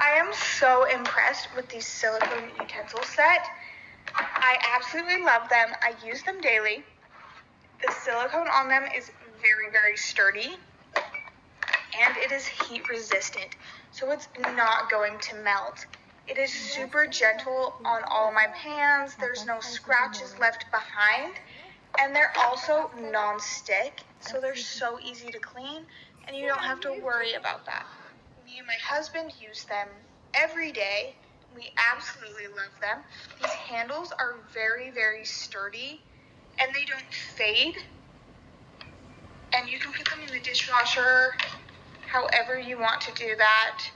I am so impressed with these silicone utensil set. I absolutely love them. I use them daily. The silicone on them is very, very sturdy, and it is heat resistant, so it's not going to melt. It is super gentle on all my pans. There's no scratches left behind, and they're also non-stick, so they're so easy to clean, and you don't have to worry about that. Me and my husband use them every day. We absolutely love them. These handles are very, very sturdy, and they don't fade. And you can put them in the dishwasher however you want to do that.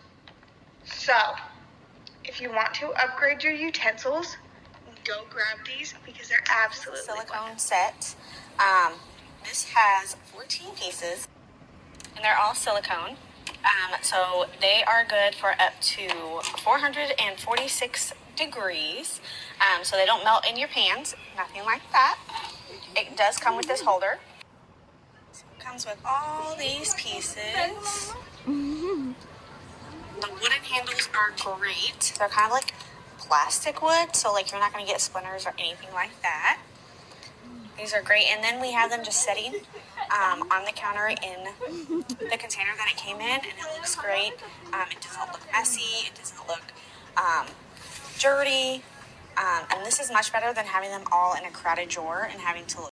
So, if you want to upgrade your utensils, go grab these because they're absolutely silicone set. This has 14 pieces, and they're all silicone. So they are good for up to 446 degrees. So they don't melt in your pans, nothing like that. It does come with this holder. So it comes with all these pieces. The wooden handles are great. They're kind of like plastic wood, so like you're not going to get splinters or anything like that. These are great. And then we have them just sitting on the counter in the container that it came in, and it looks great. It doesn't look messy. It doesn't look dirty. And this is much better than having them all in a crowded drawer and having to look